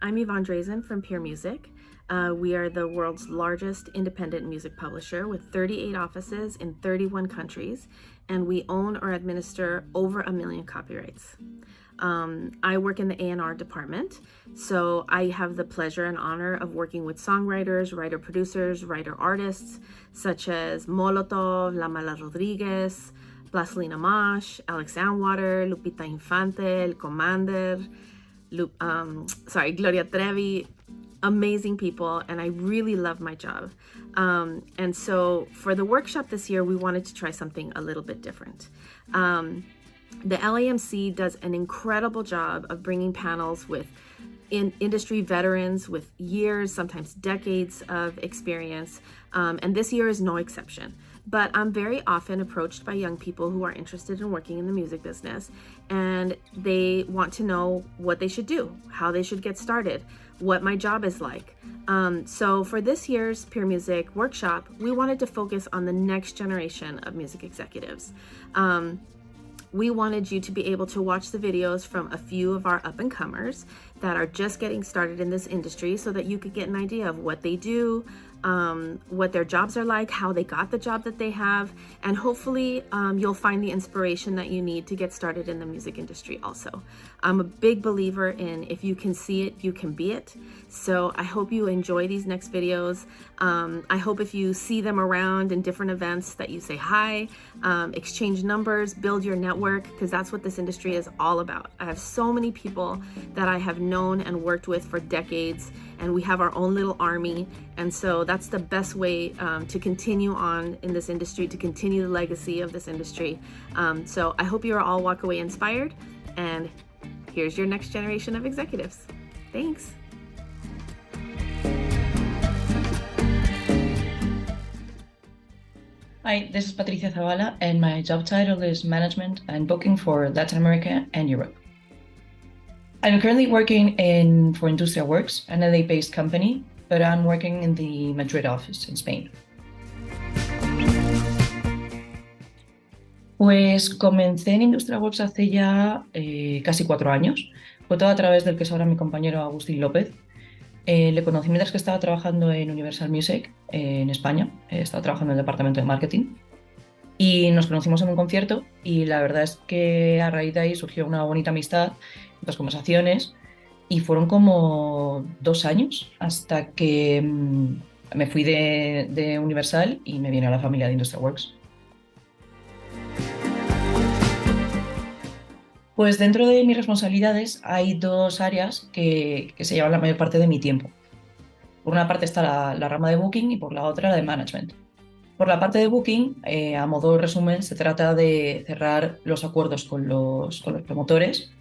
I'm Yvonne Drazan from peermusic. We are the world's largest independent music publisher with 38 offices in 31 countries, and we own or administer over 1 million copyrights. I work in the A&R department, so I have the pleasure and honor of working with songwriters, writer-producers, writer-artists, such as Molotov, La Mala Rodriguez, Blaselina Mosh, Alex Anwater, Lupita Infante, El Commander, Gloria Trevi, amazing people, and I really love my job. And so for the workshop this year, we wanted to try something a little bit different. The LAMC does an incredible job of bringing panels with industry veterans with years, sometimes decades of experience, and this year is no exception. But I'm very often approached by young people who are interested in working in the music business, and they want to know what they should do, how they should get started, what my job is like. So for this year's peermusic workshop, we wanted to focus on the next generation of music executives. We wanted you to be able to watch the videos from a few of our up-and-comers that are just getting started in this industry so that you could get an idea of what they do, what their jobs are like, how they got the job that they have, and hopefully you'll find the inspiration that you need to get started in the music industry also. I'm a big believer in if you can see it, you can be it. So I hope you enjoy these next videos. I hope if you see them around in different events that you say hi, exchange numbers, build your network, because that's what this industry is all about. I have so many people that I have known and worked with for decades, and we have our own little army. And so that's the best way to continue on in this industry, to continue the legacy of this industry. So I hope you all walk away inspired, and here's your next generation of executives. Thanks. Hi, this is Patricia Zavala, and my job title is Management and Booking for Latin America and Europe. I'm currently working for Industria Works, an LA-based company, but I'm working in the Madrid office in Spain. Pues comencé en Industria Works hace ya casi 4 años. Fue todo a través del que es ahora mi compañero Agustín López. Le conocí mientras que estaba trabajando en Universal Music en España. Estaba trabajando en el departamento de marketing. Y nos conocimos en un concierto y la verdad es que a raíz de ahí surgió una bonita amistad, muchas conversaciones, y fueron como 2 años hasta que me fui de Universal y me vine a la familia de Industria Works. Pues dentro de mis responsabilidades hay 2 áreas que se llevan la mayor parte de mi tiempo. Por una parte está la rama de Booking y por la otra la de Management. Por la parte de Booking, a modo resumen, se trata de cerrar los acuerdos con los promotores,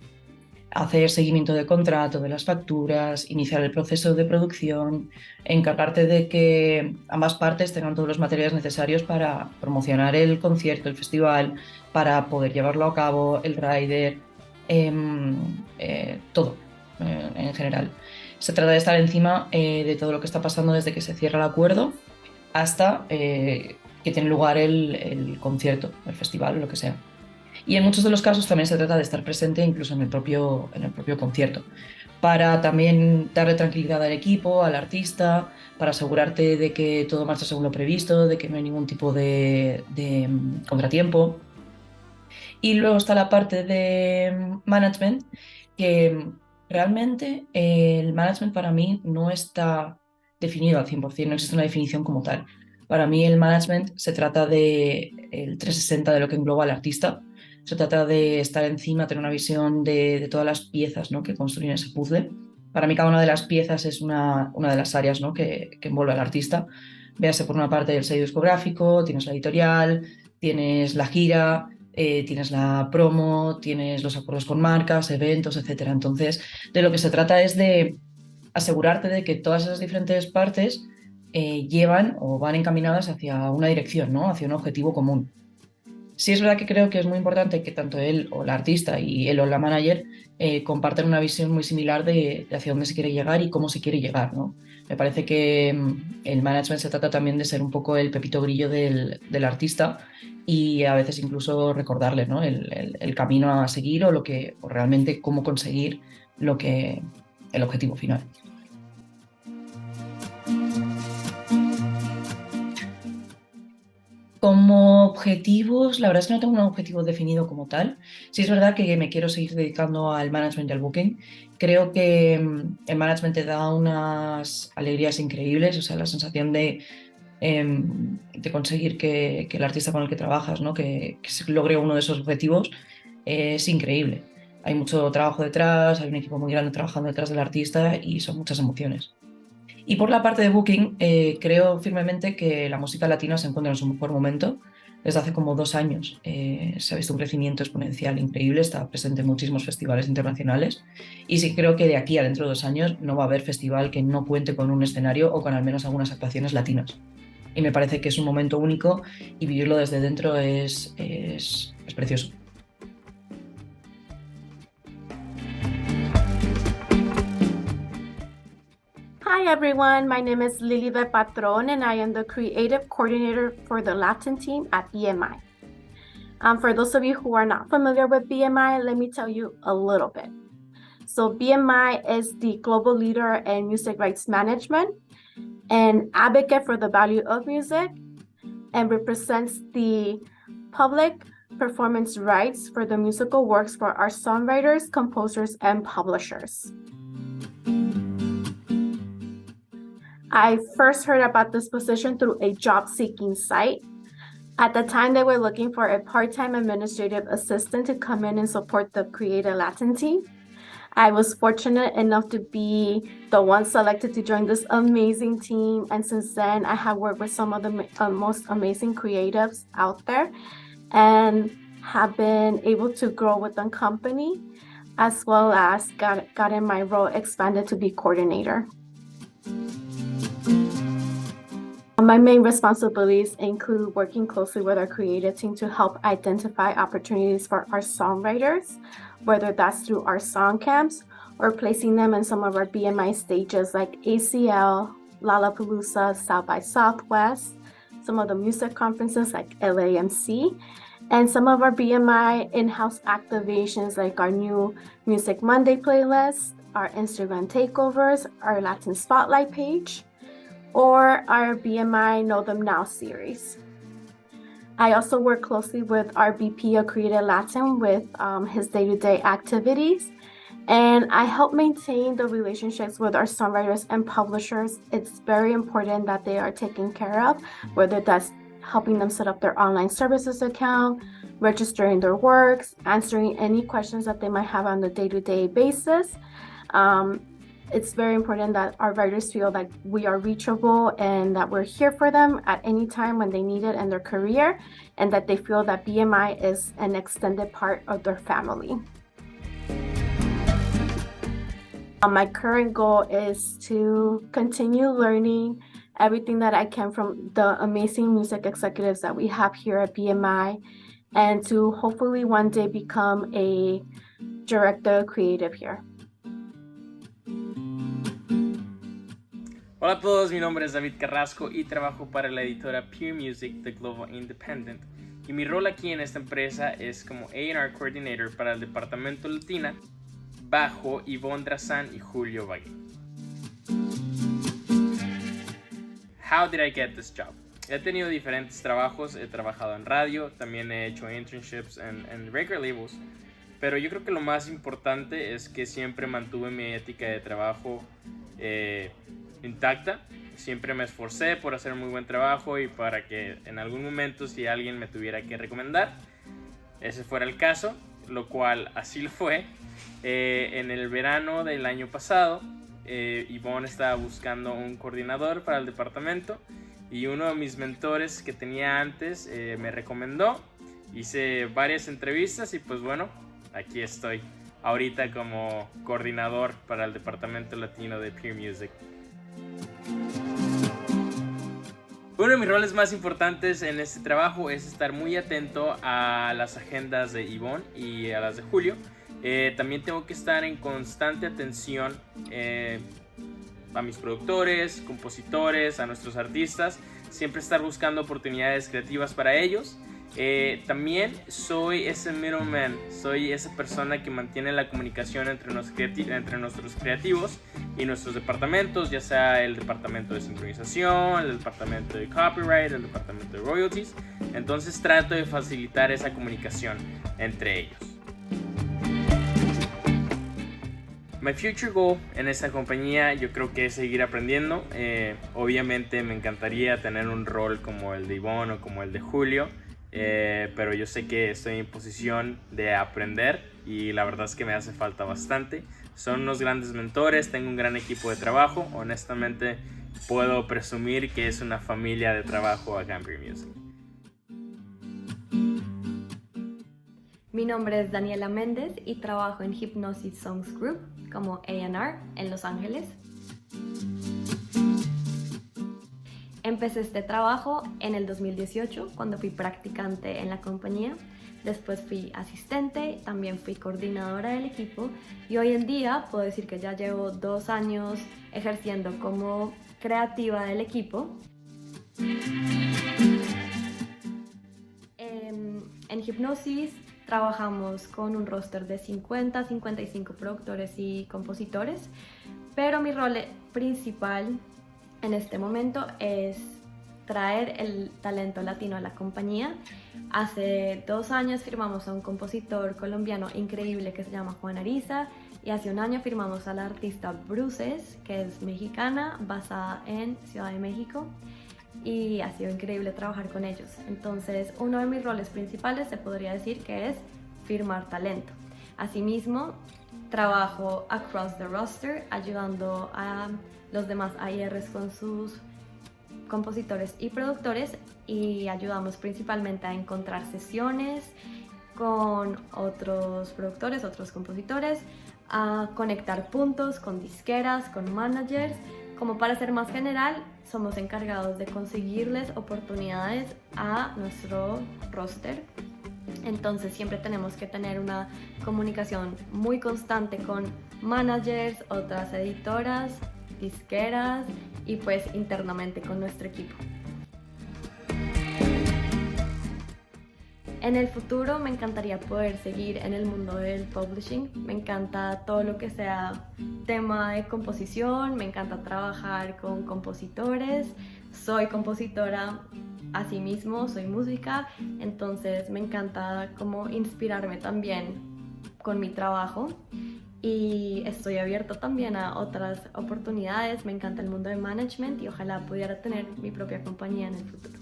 hacer seguimiento de contrato, de las facturas, iniciar el proceso de producción, encargarte de que ambas partes tengan todos los materiales necesarios para promocionar el concierto, el festival, para poder llevarlo a cabo, el rider, todo en general. Se trata de estar encima de todo lo que está pasando desde que se cierra el acuerdo hasta que tiene lugar el concierto, el festival o lo que sea. Y en muchos de los casos también se trata de estar presente incluso en el propio concierto, para también darle tranquilidad al equipo, al artista, para asegurarte de que todo marcha según lo previsto, de que no hay ningún tipo de contratiempo. Y luego está la parte de management, que realmente el management para mí no está definido al 100%, no existe una definición como tal. Para mí el management se trata del 360 de lo que engloba al artista. Se trata de estar encima, tener una visión de todas las piezas, ¿no?, que construyen ese puzzle. Para mí cada una de las piezas es una de las áreas, ¿no?, que envuelve al artista. Véase por una parte el sello discográfico, tienes la editorial, tienes la gira, tienes la promo, tienes los acuerdos con marcas, eventos, etc. Entonces, de lo que se trata es de asegurarte de que todas esas diferentes partes llevan o van encaminadas hacia una dirección, ¿no?, hacia un objetivo común. Sí es verdad que creo que es muy importante que tanto él o la artista y él o la manager compartan una visión muy similar de hacia dónde se quiere llegar y cómo se quiere llegar, ¿no? Me parece que el management se trata también de ser un poco el pepito grillo del artista y a veces incluso recordarle, ¿no?, el camino a seguir o realmente cómo conseguir lo que el objetivo final. Como objetivos, la verdad es que no tengo un objetivo definido como tal. Sí es verdad que me quiero seguir dedicando al management y al booking. Creo que el management te da unas alegrías increíbles, o sea, la sensación de conseguir que el artista con el que trabajas, ¿no? que se logre uno de esos objetivos, es increíble. Hay mucho trabajo detrás, hay un equipo muy grande trabajando detrás del artista y son muchas emociones. Y por la parte de booking, creo firmemente que la música latina se encuentra en su mejor momento. Desde hace como 2 años se ha visto un crecimiento exponencial increíble, está presente en muchísimos festivales internacionales y sí creo que de aquí a dentro de 2 años no va a haber festival que no cuente con un escenario o con al menos algunas actuaciones latinas. Y me parece que es un momento único y vivirlo desde dentro es precioso. Hi everyone, my name is Lilibeth Patron and I am the creative coordinator for the Latin team at BMI. For those of you who are not familiar with BMI, let me tell you a little bit. So BMI is the global leader in music rights management, an advocate for the value of music, and represents the public performance rights for the musical works for our songwriters, composers, and publishers. I first heard about this position through a job-seeking site. At the time, they were looking for a part-time administrative assistant to come in and support the Create a Latin team. I was fortunate enough to be the one selected to join this amazing team. And since then, I have worked with some of the most amazing creatives out there and have been able to grow with the company, as well as gotten my role expanded to be coordinator. My main responsibilities include working closely with our creative team to help identify opportunities for our songwriters, whether that's through our song camps or placing them in some of our BMI stages like ACL, Lollapalooza, South by Southwest, some of the music conferences like LAMC, and some of our BMI in-house activations like our new Music Monday playlist, our Instagram takeovers, our Latin Spotlight page, or our BMI Know Them Now series. I also work closely with our VP of Create a Latin with his day-to-day activities, and I help maintain the relationships with our songwriters and publishers. It's very important that they are taken care of, whether that's helping them set up their online services account, registering their works, answering any questions that they might have on a day-to-day basis. It's very important that our writers feel like we are reachable and that we're here for them at any time when they need it in their career, and that they feel that BMI is an extended part of their family. My current goal is to continue learning everything that I can from the amazing music executives that we have here at BMI, and to hopefully one day become a director creative here. Hola a todos, mi nombre es David Carrasco y trabajo para la editora peermusic de Global Independent, y mi rol aquí en esta empresa es como A&R Coordinator para el departamento Latina bajo Yvonne Drazan y Julio Valle. How did I get this job? He tenido diferentes trabajos, he trabajado en radio, también he hecho internships en record labels, pero yo creo que lo más importante es que siempre mantuve mi ética de trabajo intacta. Siempre me esforcé por hacer un muy buen trabajo y para que en algún momento, si alguien me tuviera que recomendar, ese fuera el caso, lo cual así lo fue. En el verano del año pasado, Yvonne estaba buscando un coordinador para el departamento y uno de mis mentores que tenía antes me recomendó. Hice varias entrevistas y pues bueno, aquí estoy ahorita como coordinador para el departamento latino de peermusic. Uno de mis roles más importantes en este trabajo es estar muy atento a las agendas de Yvonne y a las de Julio. También tengo que estar en constante atención a mis productores, compositores, a nuestros artistas. Siempre estar buscando oportunidades creativas para ellos. También soy ese middleman, soy esa persona que mantiene la comunicación entre nuestros creativos y nuestros departamentos, ya sea el departamento de sincronización, el departamento de copyright, el departamento de royalties. Entonces trato de facilitar esa comunicación entre ellos. My future goal en esta compañía yo creo que es seguir aprendiendo. Obviamente me encantaría tener un rol como el de Yvonne o como el de Julio, pero yo sé que estoy en posición de aprender y la verdad es que me hace falta bastante. Son unos grandes mentores, tengo un gran equipo de trabajo. Honestamente puedo presumir que es una familia de trabajo acá en peermusic. Mi nombre es Daniela Méndez y trabajo en Hipgnosis Songs Group como A&R en Los Ángeles. Empecé este trabajo en el 2018 cuando fui practicante en la compañía. Después fui asistente, también fui coordinadora del equipo y hoy en día puedo decir que ya llevo 2 años ejerciendo como creativa del equipo. En Hipgnosis trabajamos con un roster de 50-55 productores y compositores, pero mi rol principal en este momento es traer el talento latino a la compañía. Hace 2 años firmamos a un compositor colombiano increíble que se llama Juan Ariza y hace 1 año firmamos a la artista Bruces, que es mexicana, basada en Ciudad de México, y ha sido increíble trabajar con ellos. Entonces, uno de mis roles principales se podría decir que es firmar talento. Asimismo, trabajo across the roster, ayudando a los demás AIRs con sus compositores y productores, y ayudamos principalmente a encontrar sesiones con otros productores, otros compositores, a conectar puntos con disqueras, con managers. Como para ser más general, somos encargados de conseguirles oportunidades a nuestro roster. Entonces siempre tenemos que tener una comunicación muy constante con managers, otras editoras, disqueras y pues internamente con nuestro equipo. En el futuro me encantaría poder seguir en el mundo del publishing. Me encanta todo lo que sea tema de composición, me encanta trabajar con compositores. Soy compositora asimismo, soy música, entonces me encanta como inspirarme también con mi trabajo. Y estoy abierta también a otras oportunidades. Me encanta el mundo de management y ojalá pudiera tener mi propia compañía en el futuro.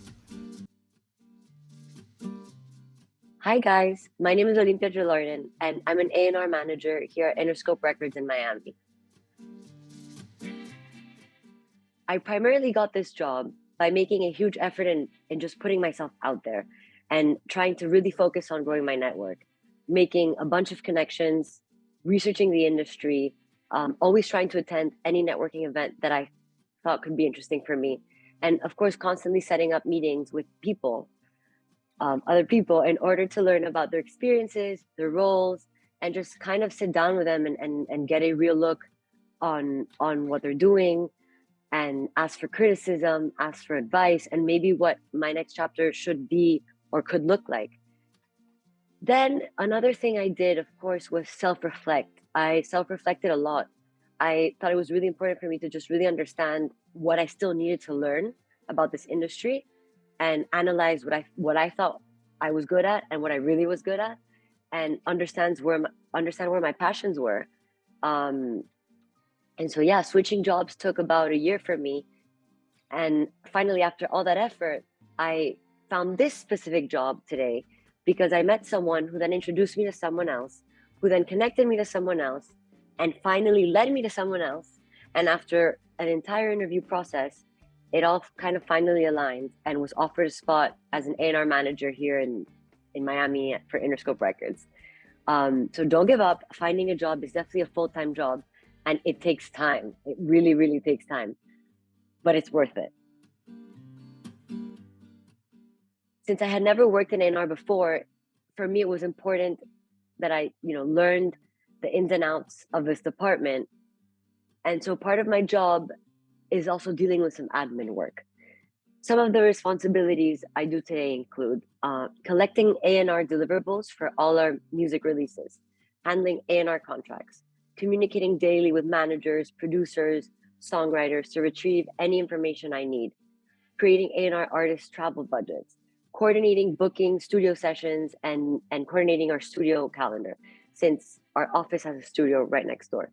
Hi guys, my name is Olimpia Gelardin and I'm an A&R manager here at Interscope Records in Miami. I primarily got this job by making a huge effort in just putting myself out there and trying to really focus on growing my network, making a bunch of connections, researching the industry, always trying to attend any networking event that I thought could be interesting for me. And of course, constantly setting up meetings with people, other people, in order to learn about their experiences, their roles, and just kind of sit down with them and get a real look on what they're doing, and ask for criticism, ask for advice, and maybe what my next chapter should be or could look like. Then another thing I did, of course, was self-reflect. I self-reflected a lot. I thought it was really important for me to just really understand what I still needed to learn about this industry and analyze what I thought I was good at and what I really was good at, and understand where my passions were. And so, yeah, switching jobs took about a year for me. And finally, after all that effort, I found this specific job today because I met someone who then introduced me to someone else, who then connected me to someone else, and finally led me to someone else. And after an entire interview process, it all kind of finally aligned and was offered a spot as an A&R manager here in Miami for Interscope Records. So don't give up. Finding a job is definitely a full-time job, and it takes time. It really, really takes time, but it's worth it. Since I had never worked in A&R before, for me, it was important that I, learned the ins and outs of this department. And so part of my job is also dealing with some admin work. Some of the responsibilities I do today include collecting A&R deliverables for all our music releases, handling A&R contracts, communicating daily with managers, producers, songwriters to retrieve any information I need, creating A&R artist travel budgets, coordinating booking studio sessions, and coordinating our studio calendar, since our office has a studio right next door.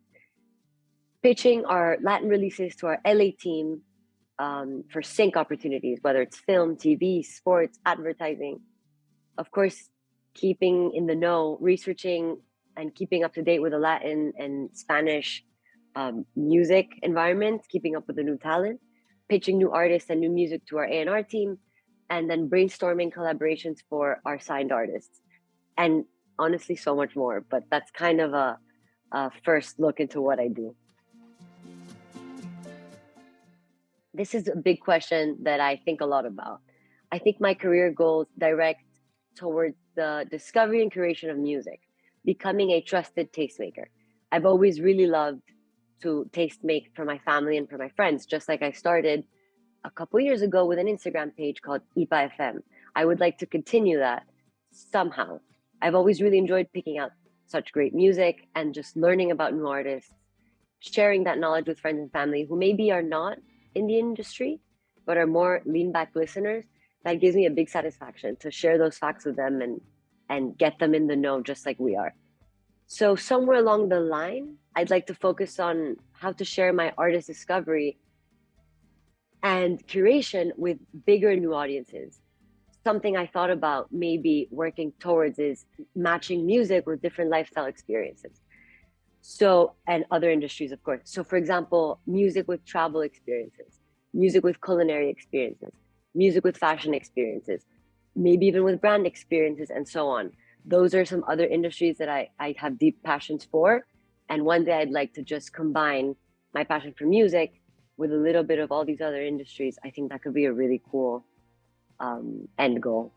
Pitching our Latin releases to our LA team for sync opportunities, whether it's film, TV, sports, advertising. Of course, keeping in the know, researching and keeping up to date with the Latin and Spanish music environment, keeping up with the new talent, pitching new artists and new music to our A&R team, and then brainstorming collaborations for our signed artists. And honestly, so much more, but that's kind of a first look into what I do. This is a big question that I think a lot about. I think my career goals direct towards the discovery and curation of music, becoming a trusted tastemaker. I've always really loved to taste make for my family and for my friends, just like I started a couple years ago with an Instagram page called IPA FM. I would like to continue that somehow. I've always really enjoyed picking out such great music and just learning about new artists, sharing that knowledge with friends and family who maybe are not in the industry, but are more lean back listeners. That gives me a big satisfaction to share those facts with them and get them in the know just like we are. So somewhere along the line, I'd like to focus on how to share my artist discovery and curation with bigger new audiences. Something I thought about maybe working towards is matching music with different lifestyle experiences. So, and other industries, of course. So for example, music with travel experiences, music with culinary experiences, music with fashion experiences, maybe even with brand experiences and so on. Those are some other industries that I have deep passions for. And one day I'd like to just combine my passion for music with a little bit of all these other industries. I think that could be a really cool end goal.